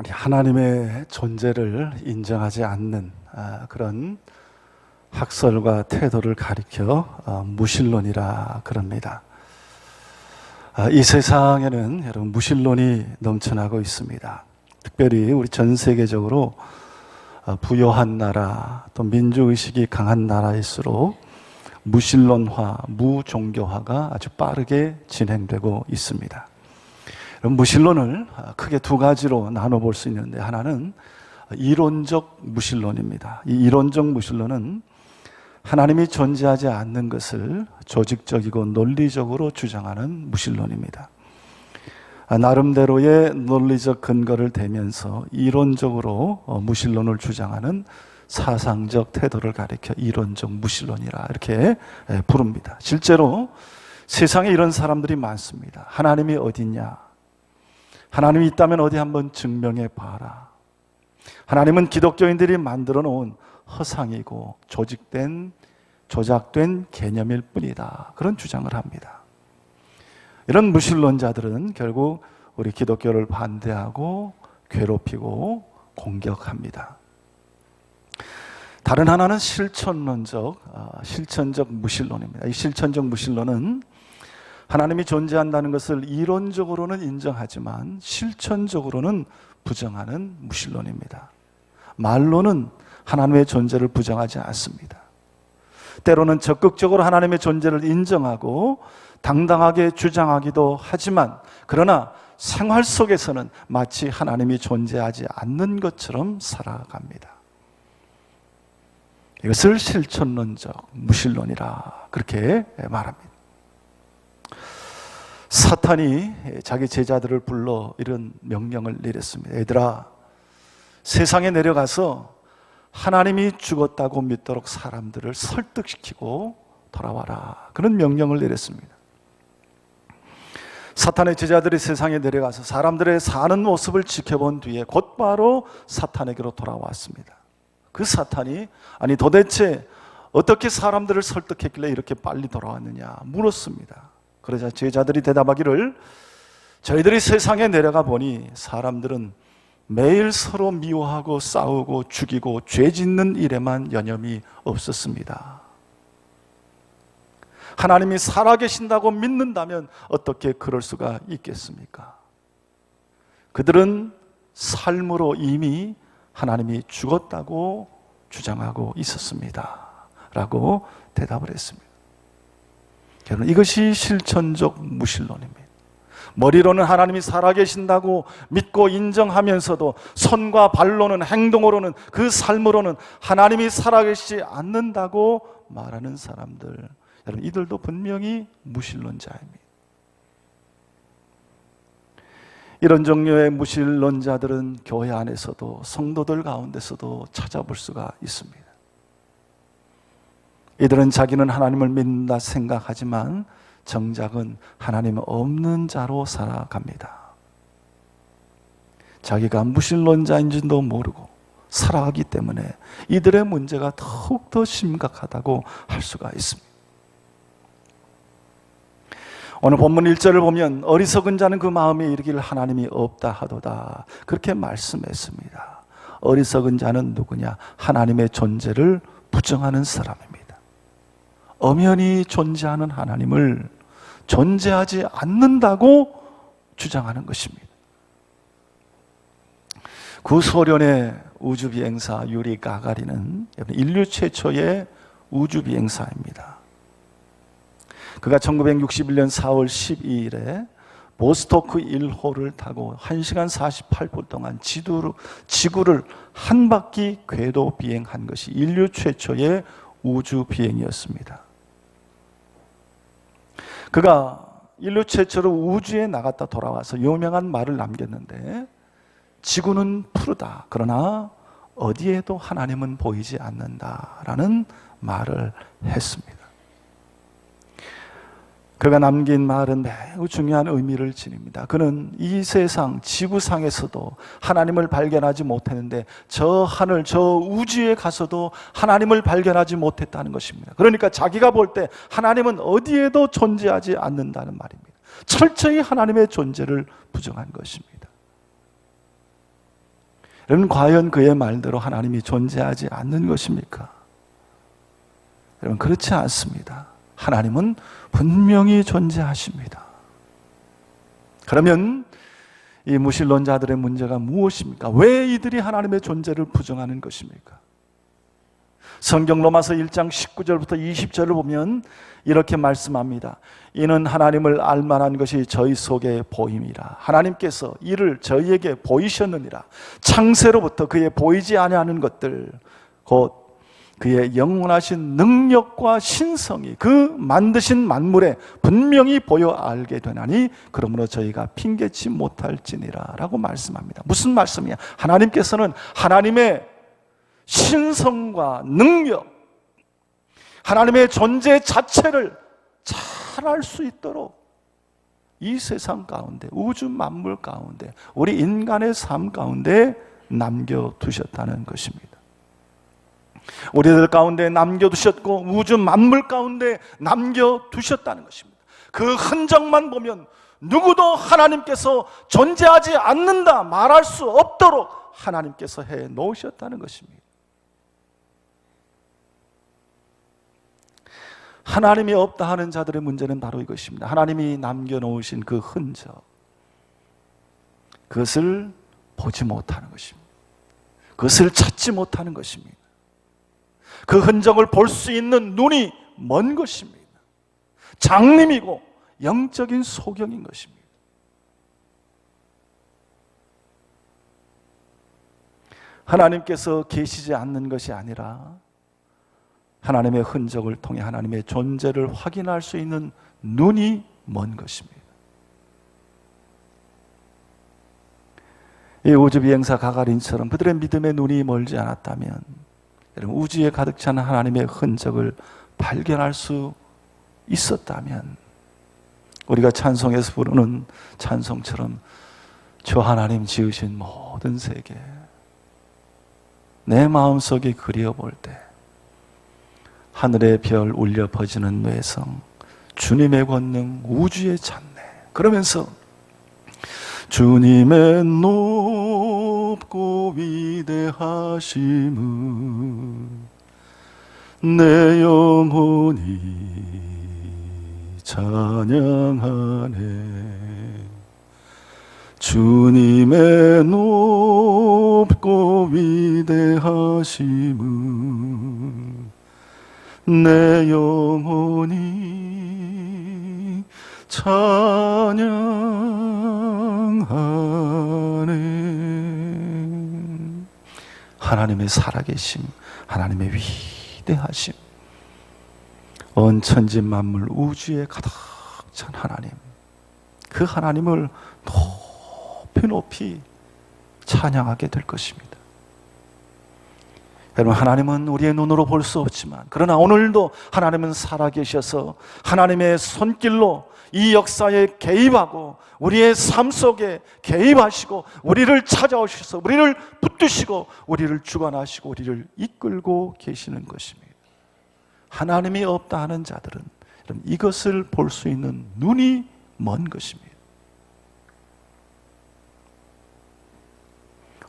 하나님의 존재를 인정하지 않는 그런 학설과 태도를 가리켜 무신론이라 그럽니다. 이 세상에는 여러분 무신론이 넘쳐나고 있습니다. 특별히 우리 전 세계적으로 부유한 나라 또 민주의식이 강한 나라일수록 무신론화, 무종교화가 아주 빠르게 진행되고 있습니다. 무신론을 크게 두 가지로 나눠볼 수 있는데, 하나는 이론적 무신론입니다. 이 이론적 무신론은 하나님이 존재하지 않는 것을 조직적이고 논리적으로 주장하는 무신론입니다. 나름대로의 논리적 근거를 대면서 이론적으로 무신론을 주장하는 사상적 태도를 가리켜 이론적 무신론이라 이렇게 부릅니다. 실제로 세상에 이런 사람들이 많습니다. 하나님이 어딨냐? 하나님이 있다면 어디 한번 증명해 봐라. 하나님은 기독교인들이 만들어 놓은 허상이고 조작된 개념일 뿐이다. 그런 주장을 합니다. 이런 무신론자들은 결국 우리 기독교를 반대하고 괴롭히고 공격합니다. 다른 하나는 실천적 무신론입니다. 이 실천적 무신론은 하나님이 존재한다는 것을 이론적으로는 인정하지만 실천적으로는 부정하는 무신론입니다. 말로는 하나님의 존재를 부정하지 않습니다. 때로는 적극적으로 하나님의 존재를 인정하고 당당하게 주장하기도 하지만, 그러나 생활 속에서는 마치 하나님이 존재하지 않는 것처럼 살아갑니다. 이것을 실천론적 무신론이라 그렇게 말합니다. 사탄이 자기 제자들을 불러 이런 명령을 내렸습니다. 얘들아, 세상에 내려가서 하나님이 죽었다고 믿도록 사람들을 설득시키고 돌아와라. 그런 명령을 내렸습니다. 사탄의 제자들이 세상에 내려가서 사람들의 사는 모습을 지켜본 뒤에 곧바로 사탄에게로 돌아왔습니다. 그 사탄이 도대체 어떻게 사람들을 설득했길래 이렇게 빨리 돌아왔느냐 물었습니다. 그러자 제자들이 대답하기를, 저희들이 세상에 내려가 보니 사람들은 매일 서로 미워하고 싸우고 죽이고 죄 짓는 일에만 여념이 없었습니다. 하나님이 살아계신다고 믿는다면 어떻게 그럴 수가 있겠습니까? 그들은 삶으로 이미 하나님이 죽었다고 주장하고 있었습니다. 라고 대답을 했습니다. 여러분, 이것이 실천적 무신론입니다. 머리로는 하나님이 살아계신다고 믿고 인정하면서도 손과 발로는, 행동으로는, 그 삶으로는 하나님이 살아계시지 않는다고 말하는 사람들, 여러분, 이들도 분명히 무신론자입니다. 이런 종류의 무신론자들은 교회 안에서도 성도들 가운데서도 찾아볼 수가 있습니다. 이들은 자기는 하나님을 믿는다 생각하지만 정작은 하나님 없는 자로 살아갑니다. 자기가 무신론자인지도 모르고 살아가기 때문에 이들의 문제가 더욱더 심각하다고 할 수가 있습니다. 오늘 본문 1절을 보면 어리석은 자는 그 마음에 이르기를 하나님이 없다 하도다, 그렇게 말씀했습니다. 어리석은 자는 누구냐? 하나님의 존재를 부정하는 사람입니다. 엄연히 존재하는 하나님을 존재하지 않는다고 주장하는 것입니다. 구소련의 우주비행사 유리 가가린은 인류 최초의 우주비행사입니다. 그가 1961년 4월 12일에 보스토크 1호를 타고 1시간 48분 동안 지구를 한 바퀴 궤도 비행한 것이 인류 최초의 우주 비행이었습니다. 그가 인류 최초로 우주에 나갔다 돌아와서 유명한 말을 남겼는데, 지구는 푸르다, 그러나 어디에도 하나님은 보이지 않는다라는 말을 했습니다. 그가 남긴 말은 매우 중요한 의미를 지닙니다. 그는 이 세상 지구상에서도 하나님을 발견하지 못했는데 저 하늘, 저 우주에 가서도 하나님을 발견하지 못했다는 것입니다. 그러니까 자기가 볼 때 하나님은 어디에도 존재하지 않는다는 말입니다. 철저히 하나님의 존재를 부정한 것입니다. 여러분, 과연 그의 말대로 하나님이 존재하지 않는 것입니까? 여러분, 그렇지 않습니다. 하나님은 분명히 존재하십니다. 그러면 이 무신론자들의 문제가 무엇입니까? 왜 이들이 하나님의 존재를 부정하는 것입니까? 성경 로마서 1장 19절부터 20절을 보면 이렇게 말씀합니다. 이는 하나님을 알만한 것이 저희 속에 보임이라. 하나님께서 이를 저희에게 보이셨느니라. 창세로부터 그의 보이지 아니하는 것들, 곧 그의 영원하신 능력과 신성이 그 만드신 만물에 분명히 보여 알게 되나니 그러므로 저희가 핑계치 못할지니라 라고 말씀합니다. 무슨 말씀이야? 하나님께서는 하나님의 신성과 능력, 하나님의 존재 자체를 잘 알 수 있도록 이 세상 가운데, 우주 만물 가운데, 우리 인간의 삶 가운데 남겨두셨다는 것입니다. 우리들 가운데 남겨두셨고 우주 만물 가운데 남겨두셨다는 것입니다. 그 흔적만 보면 누구도 하나님께서 존재하지 않는다 말할 수 없도록 하나님께서 해 놓으셨다는 것입니다. 하나님이 없다 하는 자들의 문제는 바로 이것입니다. 하나님이 남겨놓으신 그 흔적, 그것을 보지 못하는 것입니다. 그것을 찾지 못하는 것입니다. 그 흔적을 볼 수 있는 눈이 먼 것입니다. 장님이고 영적인 소경인 것입니다. 하나님께서 계시지 않는 것이 아니라 하나님의 흔적을 통해 하나님의 존재를 확인할 수 있는 눈이 먼 것입니다. 이 우주비행사 가가린처럼 그들의 믿음의 눈이 멀지 않았다면 여러분, 우주에 가득 찬 하나님의 흔적을 발견할 수 있었다면 우리가 찬송에서 부르는 찬송처럼 저 하나님 지으신 모든 세계 내 마음속에 그려볼 때 하늘의 별 울려 퍼지는 뇌성, 주님의 권능 우주에 찼네. 그러면서 주님의 높고 위대하심을 내 영혼이 찬양하네. 주님의 높고 위대하심을 내 영혼이 찬양하네. 하나님의 살아계심, 하나님의 위대하심, 온 천지 만물 우주에 가득 찬 하나님, 그 하나님을 높이 높이 찬양하게 될 것입니다. 여러분, 하나님은 우리의 눈으로 볼 수 없지만 그러나 오늘도 하나님은 살아계셔서 하나님의 손길로 이 역사에 개입하고 우리의 삶 속에 개입하시고 우리를 찾아오셔서 우리를 붙드시고 우리를 주관하시고 우리를 이끌고 계시는 것입니다. 하나님이 없다 하는 자들은 이것을 볼 수 있는 눈이 먼 것입니다.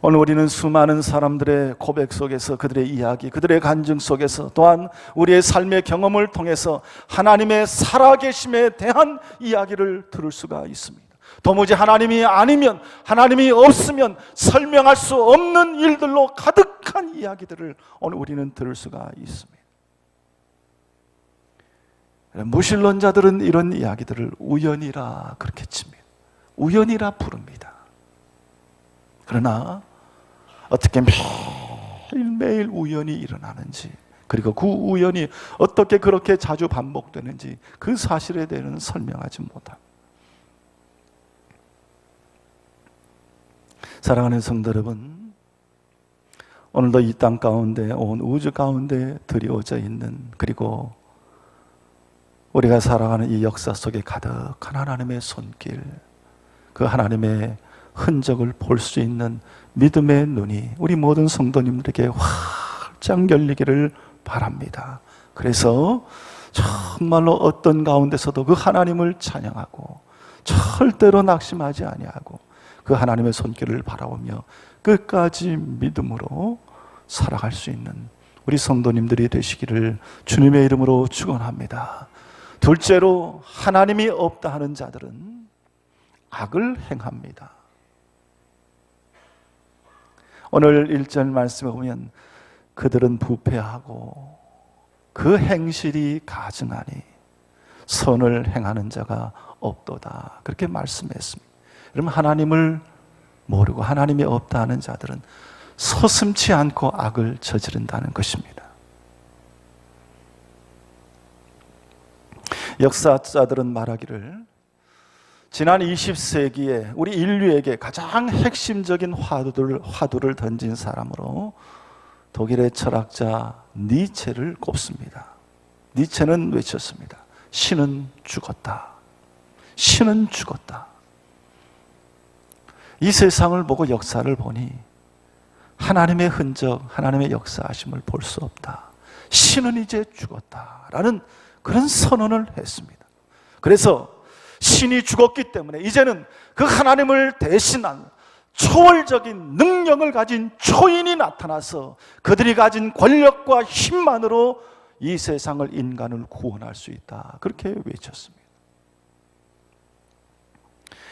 오늘 우리는 수많은 사람들의 고백 속에서, 그들의 이야기, 그들의 간증 속에서, 또한 우리의 삶의 경험을 통해서 하나님의 살아계심에 대한 이야기를 들을 수가 있습니다. 도무지 하나님이 아니면, 하나님이 없으면 설명할 수 없는 일들로 가득한 이야기들을 오늘 우리는 들을 수가 있습니다. 무신론자들은 이런 이야기들을 우연이라 그렇게 칩니다. 우연이라 부릅니다. 그러나 어떻게 매일매일 우연이 일어나는지, 그리고 그 우연이 어떻게 그렇게 자주 반복되는지 그 사실에 대해서는 설명하지 못합니다. 사랑하는 성도 여러분, 오늘도 이 땅 가운데, 온 우주 가운데 드리워져 있는, 그리고 우리가 살아가는 이 역사 속에 가득한 하나님의 손길, 그 하나님의 흔적을 볼 수 있는 믿음의 눈이 우리 모든 성도님들에게 활짝 열리기를 바랍니다. 그래서 정말로 어떤 가운데서도 그 하나님을 찬양하고 절대로 낙심하지 아니하고 그 하나님의 손길을 바라보며 끝까지 믿음으로 살아갈 수 있는 우리 성도님들이 되시기를 주님의 이름으로 축원합니다. 둘째로, 하나님이 없다 하는 자들은 악을 행합니다. 오늘 1절 말씀에 보면 그들은 부패하고 그 행실이 가증하니 선을 행하는 자가 없도다, 그렇게 말씀했습니다. 여러분, 하나님을 모르고 하나님이 없다 하는 자들은 서슴지 않고 악을 저지른다는 것입니다. 역사자들은 말하기를 지난 20세기에 우리 인류에게 가장 핵심적인 화두를 던진 사람으로 독일의 철학자 니체를 꼽습니다. 니체는 외쳤습니다. 신은 죽었다. 신은 죽었다. 이 세상을 보고 역사를 보니 하나님의 흔적, 하나님의 역사하심을 볼 수 없다. 신은 이제 죽었다라는 그런 선언을 했습니다. 그래서 신이 죽었기 때문에 이제는 그 하나님을 대신한 초월적인 능력을 가진 초인이 나타나서 그들이 가진 권력과 힘만으로 이 세상을, 인간을 구원할 수 있다, 그렇게 외쳤습니다.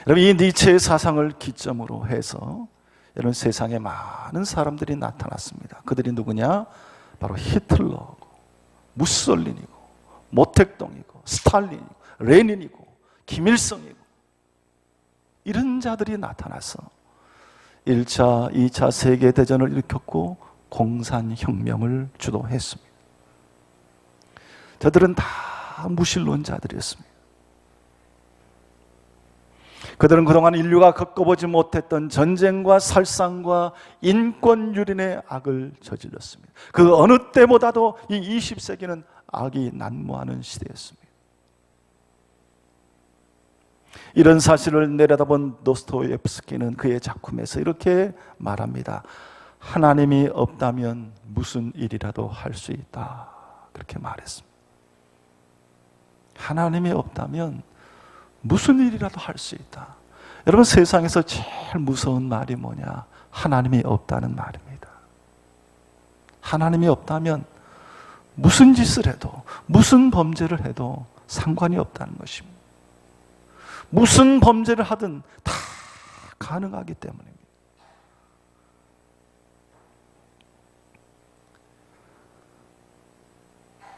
여러분, 이 니체의 사상을 기점으로 해서 여러분, 세상에 많은 사람들이 나타났습니다. 그들이 누구냐? 바로 히틀러고, 무솔리니고, 모택동이고, 스탈린이고, 레닌이고, 김일성이고, 이런 자들이 나타나서 1차, 2차 세계대전을 일으켰고 공산혁명을 주도했습니다. 저들은 다 무신론자들이었습니다. 그들은 그동안 인류가 겪어보지 못했던 전쟁과 살상과 인권유린의 악을 저질렀습니다. 그 어느 때보다도 이 20세기는 악이 난무하는 시대였습니다. 이런 사실을 내려다본 도스토옙스키는 그의 작품에서 이렇게 말합니다. 하나님이 없다면 무슨 일이라도 할 수 있다, 그렇게 말했습니다. 하나님이 없다면 무슨 일이라도 할 수 있다. 여러분, 세상에서 제일 무서운 말이 뭐냐? 하나님이 없다는 말입니다. 하나님이 없다면 무슨 짓을 해도, 무슨 범죄를 해도 상관이 없다는 것입니다. 무슨 범죄를 하든 다 가능하기 때문입니다.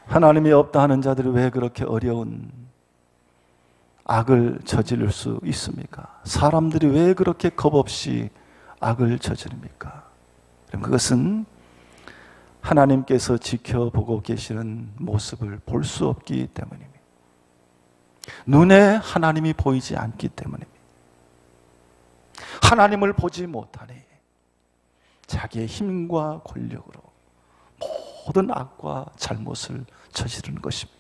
하나님이 없다 하는 자들이 왜 그렇게 어려운 악을 저지를 수 있습니까? 사람들이 왜 그렇게 겁없이 악을 저지릅니까? 그것은 하나님께서 지켜보고 계시는 모습을 볼 수 없기 때문입니다. 눈에 하나님이 보이지 않기 때문입니다. 하나님을 보지 못하니 자기의 힘과 권력으로 모든 악과 잘못을 저지르는 것입니다.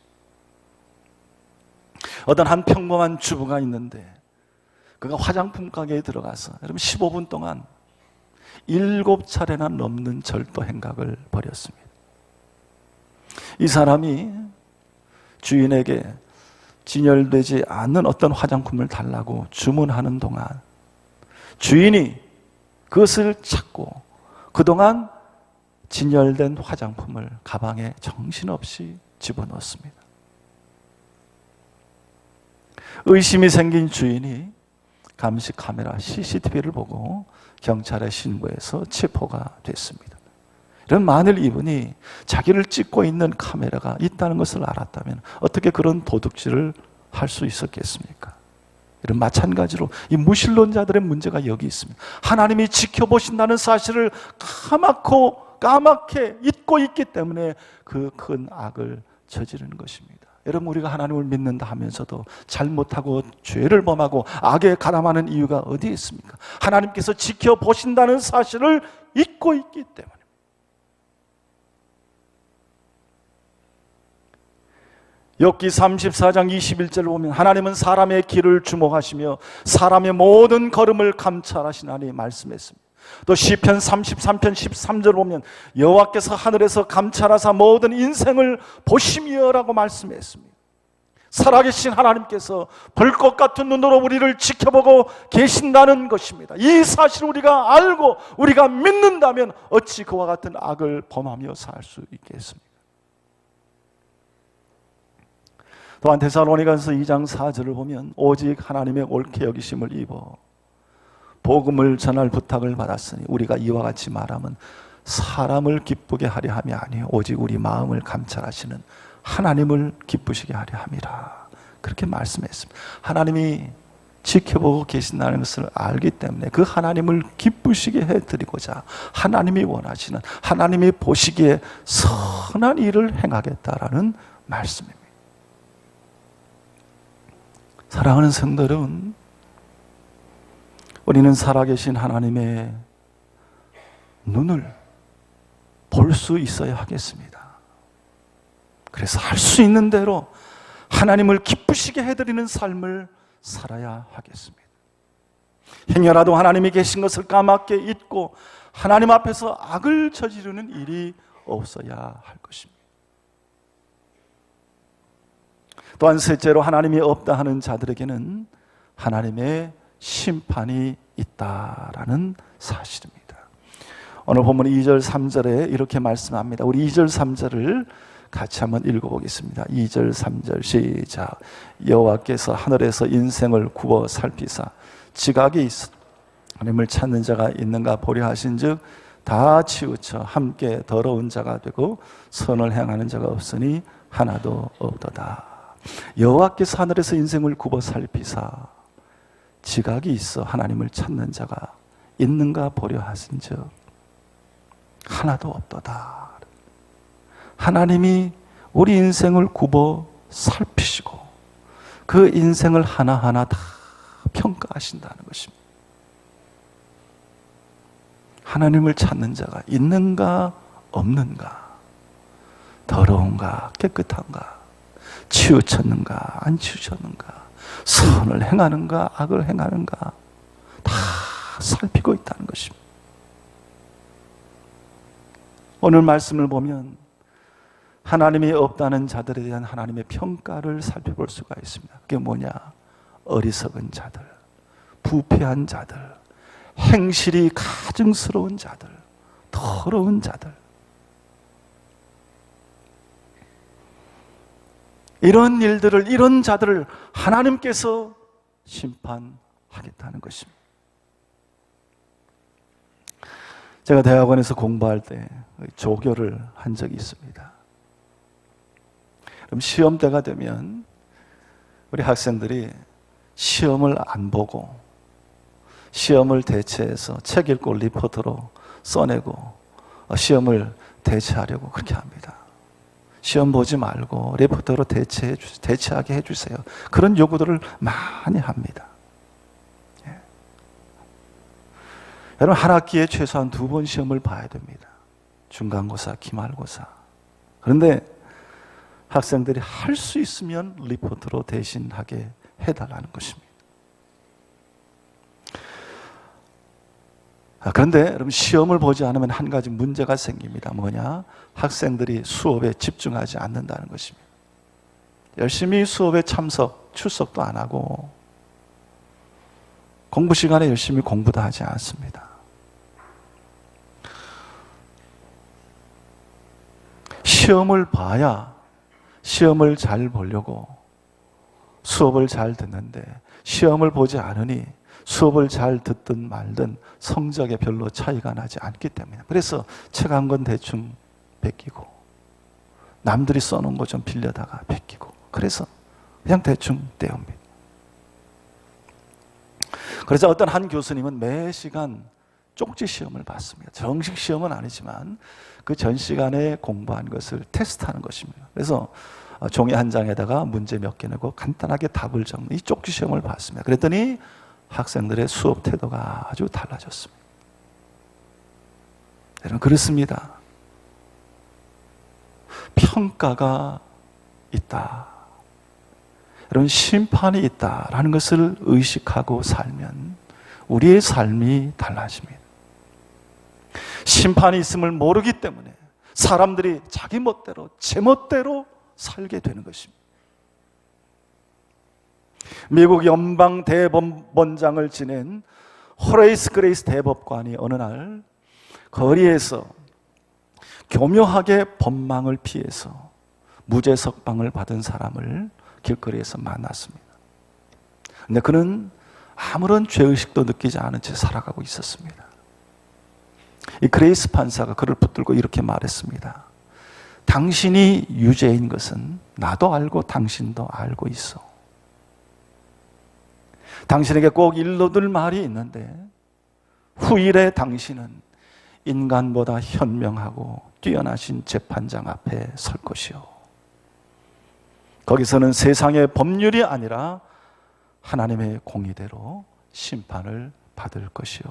어떤 한 평범한 주부가 있는데 그가 화장품 가게에 들어가서 여러분 15분 동안 7차례나 넘는 절도 행각을 벌였습니다. 이 사람이 주인에게 진열되지 않는 어떤 화장품을 달라고 주문하는 동안 주인이 그것을 찾고 그동안 진열된 화장품을 가방에 정신없이 집어넣었습니다. 의심이 생긴 주인이 감시 카메라 CCTV를 보고 경찰에 신고해서 체포가 됐습니다. 이런 만일 이분이 자기를 찍고 있는 카메라가 있다는 것을 알았다면 어떻게 그런 도둑질을 할 수 있었겠습니까? 이런 마찬가지로 이 무신론자들의 문제가 여기 있습니다. 하나님이 지켜보신다는 사실을 까맣게 잊고 있기 때문에 그 큰 악을 저지르는 것입니다. 여러분, 우리가 하나님을 믿는다 하면서도 잘못하고 죄를 범하고 악에 가담하는 이유가 어디에 있습니까? 하나님께서 지켜보신다는 사실을 잊고 있기 때문에. 욥기 34장 21절을 보면 하나님은 사람의 길을 주목하시며 사람의 모든 걸음을 감찰하시나니 말씀했습니다. 또 시편 33편 13절을 보면 여호와께서 하늘에서 감찰하사 모든 인생을 보시며라고 말씀했습니다. 살아계신 하나님께서 불꽃 같은 눈으로 우리를 지켜보고 계신다는 것입니다. 이 사실을 우리가 알고 우리가 믿는다면 어찌 그와 같은 악을 범하며 살 수 있겠습니까? 또한 데살로니가서 2장 4절을 보면 오직 하나님의 옳게 여기심을 입어 복음을 전할 부탁을 받았으니 우리가 이와 같이 말하면 사람을 기쁘게 하려 함이 아니요 오직 우리 마음을 감찰하시는 하나님을 기쁘시게 하려 함이라. 그렇게 말씀했습니다. 하나님이 지켜보고 계신다는 것을 알기 때문에 그 하나님을 기쁘시게 해드리고자 하나님이 원하시는, 하나님이 보시기에 선한 일을 행하겠다라는 말씀입니다. 사랑하는 성도 여러분, 우리는 살아계신 하나님의 눈을 볼 수 있어야 하겠습니다. 그래서 할 수 있는 대로 하나님을 기쁘시게 해드리는 삶을 살아야 하겠습니다. 행여라도 하나님이 계신 것을 까맣게 잊고 하나님 앞에서 악을 저지르는 일이 없어야 할 것입니다. 또한 셋째로 하나님이 없다 하는 자들에게는 하나님의 심판이 있다라는 사실입니다. 오늘 본문 2절 3절에 이렇게 말씀합니다. 우리 2절 3절을 같이 한번 읽어보겠습니다. 2절 3절 시작. 여호와께서 하늘에서 인생을 굽어 살피사 지각이 있어 하나님을 찾는 자가 있는가 보려 하신즉 다 치우쳐 함께 더러운 자가 되고 선을 행하는 자가 없으니 하나도 없도다. 여호와께서 하늘에서 인생을 굽어 살피사 지각이 있어 하나님을 찾는 자가 있는가 보려 하신즉 하나도 없도다. 하나님이 우리 인생을 굽어 살피시고 그 인생을 하나하나 다 평가하신다는 것입니다. 하나님을 찾는 자가 있는가 없는가, 더러운가 깨끗한가, 치우쳤는가 안 치우쳤는가, 선을 행하는가 악을 행하는가 다 살피고 있다는 것입니다. 오늘 말씀을 보면 하나님이 없다는 자들에 대한 하나님의 평가를 살펴볼 수가 있습니다. 그게 뭐냐? 어리석은 자들, 부패한 자들, 행실이 가증스러운 자들, 더러운 자들, 이런 일들을, 이런 자들을 하나님께서 심판하겠다는 것입니다. 제가 대학원에서 공부할 때 조교를 한 적이 있습니다. 그럼 시험 때가 되면 우리 학생들이 시험을 안 보고 시험을 대체해서 책 읽고 리포트로 써내고 시험을 대체하려고 그렇게 합니다. 시험 보지 말고 리포트로 대체하게 해주세요. 그런 요구들을 많이 합니다. 예. 여러분, 한 학기에 최소한 2번 시험을 봐야 됩니다. 중간고사, 기말고사. 그런데 학생들이 할 수 있으면 리포트로 대신하게 해달라는 것입니다. 그런데 여러분, 시험을 보지 않으면 한 가지 문제가 생깁니다. 뭐냐? 학생들이 수업에 집중하지 않는다는 것입니다. 열심히 수업에 출석도 안 하고 공부 시간에 열심히 공부도 하지 않습니다. 시험을 봐야 시험을 잘 보려고 수업을 잘 듣는데 시험을 보지 않으니 수업을 잘 듣든 말든 성적에 별로 차이가 나지 않기 때문에, 그래서 책 한 권 대충 베끼고 남들이 써놓은 거 좀 빌려다가 베끼고 그래서 그냥 대충 떼웁니다. 그래서 어떤 한 교수님은 매 시간 쪽지 시험을 봤습니다. 정식 시험은 아니지만 그 전 시간에 공부한 것을 테스트하는 것입니다. 그래서 종이 한 장에다가 문제 몇 개 내고 간단하게 답을 적는 이 쪽지 시험을 봤습니다. 그랬더니 학생들의 수업 태도가 아주 달라졌습니다. 여러분, 그렇습니다. 평가가 있다. 여러분, 심판이 있다라는 것을 의식하고 살면 우리의 삶이 달라집니다. 심판이 있음을 모르기 때문에 사람들이 자기 멋대로, 제 멋대로 살게 되는 것입니다. 미국 연방 대법원장을 지낸 호레이스 그레이스 대법관이 어느 날 거리에서 교묘하게 법망을 피해서 무죄 석방을 받은 사람을 길거리에서 만났습니다. 근데 그는 아무런 죄의식도 느끼지 않은 채 살아가고 있었습니다. 이 그레이스 판사가 그를 붙들고 이렇게 말했습니다. 당신이 유죄인 것은 나도 알고 당신도 알고 있어. 당신에게 꼭 일러둘 말이 있는데 후일에 당신은 인간보다 현명하고 뛰어나신 재판장 앞에 설 것이요. 거기서는 세상의 법률이 아니라 하나님의 공의대로 심판을 받을 것이요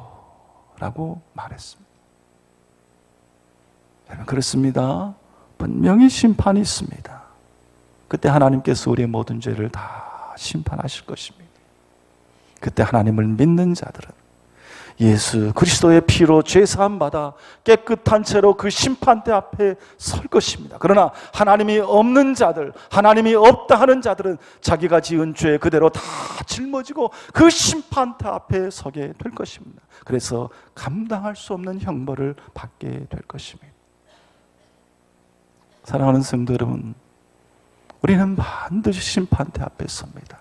라고 말했습니다. 여러분, 그렇습니다. 분명히 심판이 있습니다. 그때 하나님께서 우리의 모든 죄를 다 심판하실 것입니다. 그때 하나님을 믿는 자들은 예수 그리스도의 피로 죄 사함 받아 깨끗한 채로 그 심판대 앞에 설 것입니다. 그러나 하나님이 없는 자들, 하나님이 없다 하는 자들은 자기가 지은 죄 그대로 다 짊어지고 그 심판대 앞에 서게 될 것입니다. 그래서 감당할 수 없는 형벌을 받게 될 것입니다. 사랑하는 성도 여러분, 우리는 반드시 심판대 앞에 섭니다.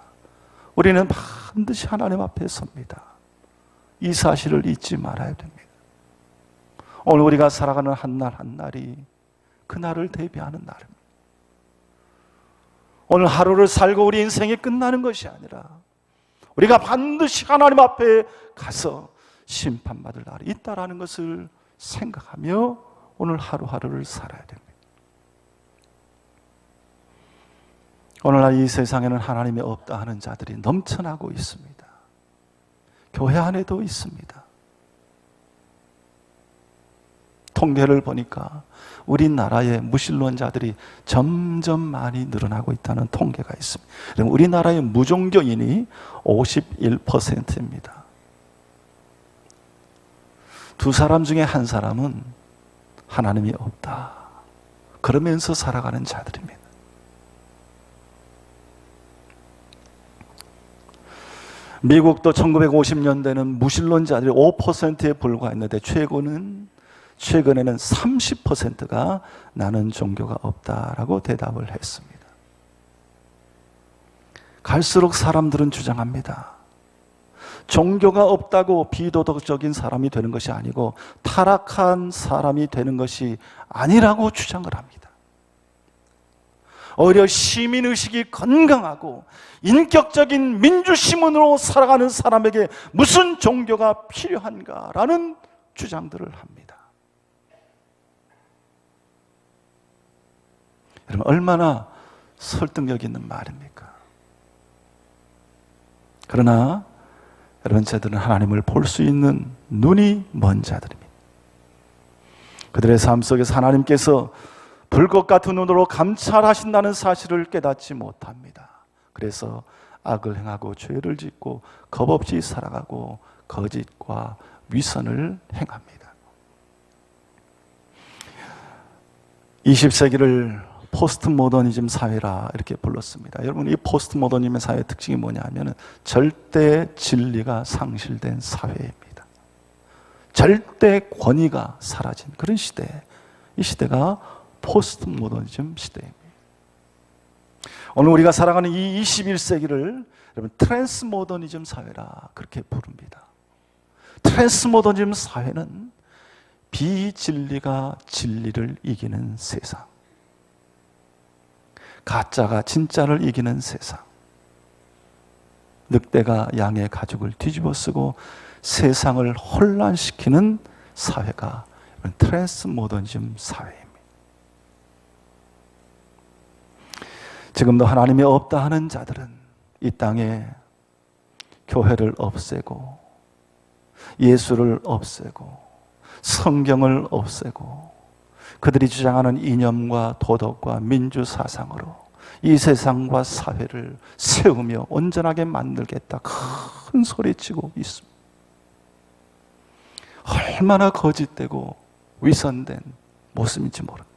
우리는 반드시 하나님 앞에 섭니다. 이 사실을 잊지 말아야 됩니다. 오늘 우리가 살아가는 한 날 한 날이 그날을 대비하는 날입니다. 오늘 하루를 살고 우리 인생이 끝나는 것이 아니라 우리가 반드시 하나님 앞에 가서 심판받을 날이 있다라는 것을 생각하며 오늘 하루하루를 살아야 됩니다. 오늘날 이 세상에는 하나님이 없다 하는 자들이 넘쳐나고 있습니다. 교회 안에도 있습니다. 통계를 보니까 우리나라의 무신론자들이 점점 많이 늘어나고 있다는 통계가 있습니다. 우리나라의 무종교인이 51%입니다. 두 사람 중에 한 사람은 하나님이 없다 그러면서 살아가는 자들입니다. 미국도 1950년대는 무신론자들이 5%에 불과했는데 최근에는 30%가 나는 종교가 없다라고 대답을 했습니다. 갈수록 사람들은 주장합니다. 종교가 없다고 비도덕적인 사람이 되는 것이 아니고 타락한 사람이 되는 것이 아니라고 주장을 합니다. 오히려 시민의식이 건강하고 인격적인 민주시민으로 살아가는 사람에게 무슨 종교가 필요한가라는 주장들을 합니다. 여러분, 얼마나 설득력 있는 말입니까? 그러나 여러분, 저들은 하나님을 볼 수 있는 눈이 먼 자들입니다. 그들의 삶 속에서 하나님께서 불꽃 같은 눈으로 감찰하신다는 사실을 깨닫지 못합니다. 그래서 악을 행하고 죄를 짓고 겁없이 살아가고 거짓과 위선을 행합니다. 20세기를 포스트 모더니즘 사회라 이렇게 불렀습니다. 여러분, 이 포스트 모더니즘의 사회의 특징이 뭐냐면 절대 진리가 상실된 사회입니다. 절대 권위가 사라진 그런 시대. 이 시대가 포스트 모더니즘 시대입니다. 오늘 우리가 살아가는 이 21세기를 여러분 트랜스 모더니즘 사회라 그렇게 부릅니다. 트랜스 모더니즘 사회는 비진리가 진리를 이기는 세상, 가짜가 진짜를 이기는 세상, 늑대가 양의 가죽을 뒤집어쓰고 세상을 혼란시키는 사회가 트랜스 모더니즘 사회입니다. 지금도 하나님이 없다 하는 자들은 이 땅에 교회를 없애고 예수를 없애고 성경을 없애고 그들이 주장하는 이념과 도덕과 민주사상으로 이 세상과 사회를 세우며 온전하게 만들겠다 큰 소리치고 있습니다. 얼마나 거짓되고 위선된 모습인지 모릅니다.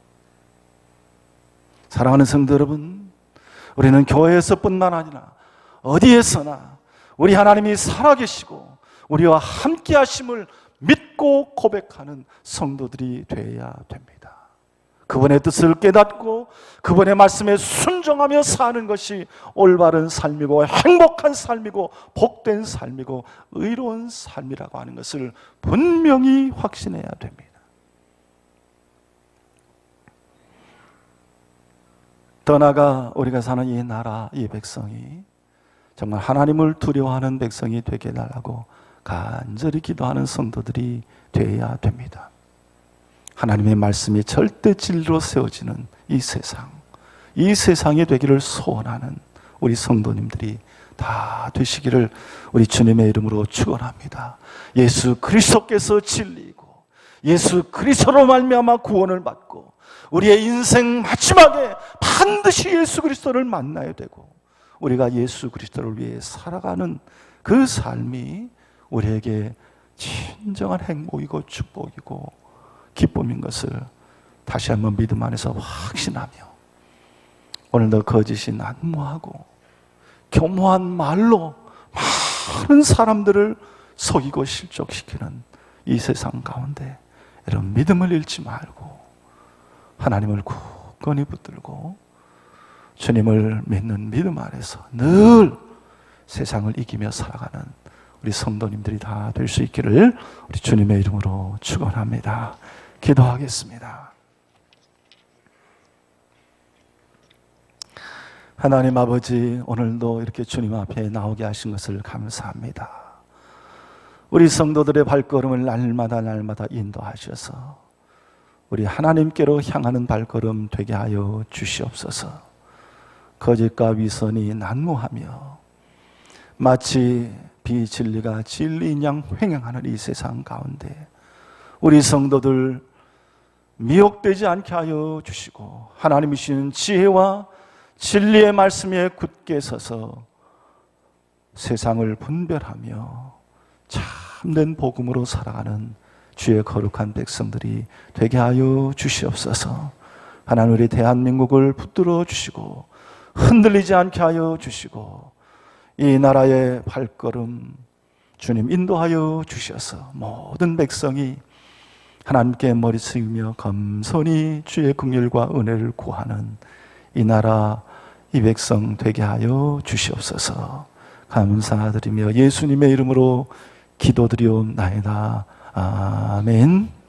사랑하는 성도 여러분, 우리는 교회에서뿐만 아니라 어디에서나 우리 하나님이 살아계시고 우리와 함께 하심을 믿고 고백하는 성도들이 되어야 됩니다. 그분의 뜻을 깨닫고 그분의 말씀에 순종하며 사는 것이 올바른 삶이고 행복한 삶이고 복된 삶이고 의로운 삶이라고 하는 것을 분명히 확신해야 됩니다. 더 나아가 우리가 사는 이 나라, 이 백성이 정말 하나님을 두려워하는 백성이 되게 해달라고 간절히 기도하는 성도들이 되어야 됩니다. 하나님의 말씀이 절대 진리로 세워지는 이 세상이 되기를 소원하는 우리 성도님들이 다 되시기를 우리 주님의 이름으로 축원합니다. 예수 그리스도께서 진리이고 예수 그리스도로 말미암아 구원을 받고 우리의 인생 마지막에 반드시 예수 그리스도를 만나야 되고 우리가 예수 그리스도를 위해 살아가는 그 삶이 우리에게 진정한 행복이고 축복이고 기쁨인 것을 다시 한번 믿음 안에서 확신하며 오늘도 거짓이 난무하고 교모한 말로 많은 사람들을 속이고 실족시키는 이 세상 가운데 이런 믿음을 잃지 말고 하나님을 굳건히 붙들고 주님을 믿는 믿음 안에서 늘 세상을 이기며 살아가는 우리 성도님들이 다 될 수 있기를 우리 주님의 이름으로 축원합니다. 기도하겠습니다. 하나님 아버지, 오늘도 이렇게 주님 앞에 나오게 하신 것을 감사합니다. 우리 성도들의 발걸음을 날마다 인도하셔서 우리 하나님께로 향하는 발걸음 되게 하여 주시옵소서. 거짓과 위선이 난무하며 마치 비진리가 진리인 양 횡행하는 이 세상 가운데 우리 성도들 미혹되지 않게 하여 주시고 하나님이 주신 지혜와 진리의 말씀에 굳게 서서 세상을 분별하며 참된 복음으로 살아가는 주의 거룩한 백성들이 되게 하여 주시옵소서. 하나님 우리 대한민국을 붙들어 주시고 흔들리지 않게 하여 주시고 이 나라의 발걸음 주님 인도하여 주셔서 모든 백성이 하나님께 머리 숙이며 겸손히 주의 긍휼과 은혜를 구하는 이 나라 이 백성 되게 하여 주시옵소서. 감사드리며 예수님의 이름으로 기도드리옵나이다. 아멘.